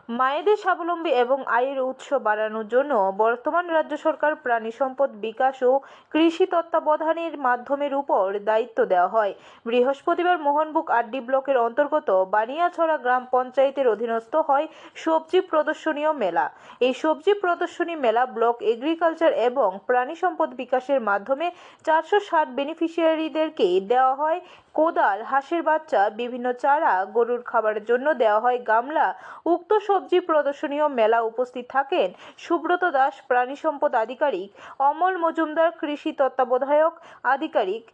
মায়েদের স্বাবলম্বী এবং আয়ের উৎস বাড়ানোর জন্য বর্তমান রাজ্য সরকার প্রাণী সম্পদ বিকাশ ও কৃষি তত্ত্বাবধানের মাধ্যমের উপর দায়িত্ব দেওয়া হয়। বৃহস্পতিবার মোহনবুক আরডি ব্লকের অন্তর্গত বানিয়াছড়া গ্রাম পঞ্চায়েতের অধীনস্থ হয় সবজি প্রদর্শনী মেলা। এই সবজি প্রদর্শনী মেলা ব্লক এগ্রিকালচার এবং প্রাণী সম্পদ বিকাশের মাধ্যমে 460 বেনিফিশিয়ারিদেরকে দেওয়া হয় কোদাল, হাঁসের বাচ্চা, বিভিন্ন চারা, গরুর খাবারের জন্য দেওয়া হয় গামলা। উক্ত সবজি প্রদর্শনী মেলা উপস্থিত থাকেন সুব্রত দাস প্রাণী সম্পদ আধিকারিক, অমল মজুমদার কৃষি তত্ত্বাবধায়ক আধিকারিক,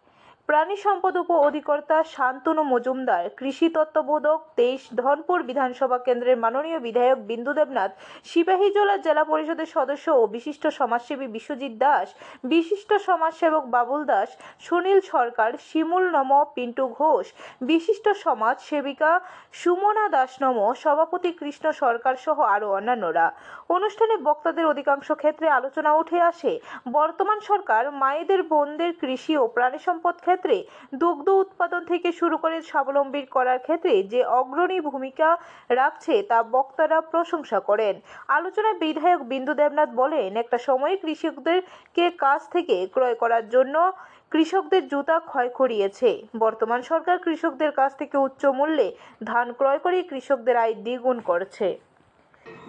প্রাণী সম্পদ উপ অধিকর্তা শান্তনু মজুমদার, কৃষি তত্ত্বাবধায়ক 23 ধনপুর বিধানসভা কেন্দ্রের মাননীয় বিধায়ক বিন্দু দেবনাথ, সিপাহীজলা জেলা পরিষদের সদস্য ও বিশিষ্ট সমাজসেবী বিশ্বজিৎ দাস, বিশিষ্ট সমাজসেবক বাবুল দাস, সুনীল সরকার, শিমুল নম, পিন্টু ঘোষ, বিশিষ্ট সমাজ সেবিকা সুমনা দাস নম, সভাপতি কৃষ্ণ সরকার সহ আরও অন্যান্যরা। অনুষ্ঠানে বক্তাদের অধিকাংশ ক্ষেত্রে আলোচনা উঠে আসে বর্তমান সরকার মায়েদের বোনদের কৃষি ও প্রাণী সম্পদ ক্ষেত্রে দুগ্ধ উৎপাদন থেকে শুরু করে স্বাবলম্বী করার ক্ষেত্রে যে অগ্রণী ভূমিকা রাখছে তা বক্তারা প্রশংসা করেন। আলোচনায় বিধায়ক বিন্দু দেবনাথ বলেন, একটা সময়ে কৃষকদেরকে কাছ থেকে ক্রয় করার জন্য কৃষকদের জুতা ক্ষয় করিয়েছে। বর্তমান সরকার কৃষকদের কাছ থেকে উচ্চ মূল্যে ধান ক্রয় করে কৃষকদের আয় দ্বিগুণ করছে।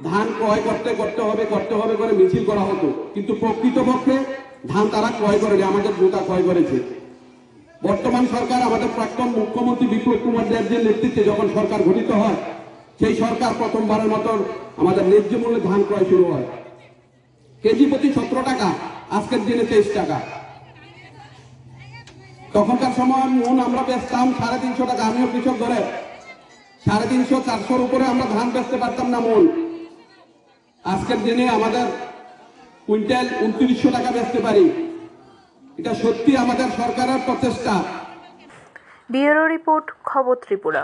ধান ক্রয় করতে হবে করে মিছিল করা হতো, কিন্তু প্রকৃতপক্ষে ধান তারা ক্রয় করেনি, আমাদের জুতা ক্রয় করেছে। বর্তমান সরকার, আমাদের প্রাক্তন মুখ্যমন্ত্রী বিপ্লব কুমার দেবের নেতৃত্বে যখন সরকার গঠিত হয়, সেই সরকার প্রথমবারের মতো আমাদের ন্যায্য মূল্যে ধান ক্রয় শুরু হয়। কেজি প্রতি 17 টাকা, আজকের দিনে 23 টাকা। তখনকার সময় মন আমরা বেচতাম 350 টাকা, আমিও কৃষক ধরে 350-400-র উপরে আমরা ধান বেচতে পারতাম না মন। আজকের দিনে আমাদের কুইন্টাল 2900 টাকা বেচতে পারি। এটা সত্যি আমাদের সরকারের প্রচেষ্টা। ব্যুরো রিপোর্ট, খবর ত্রিপুরা।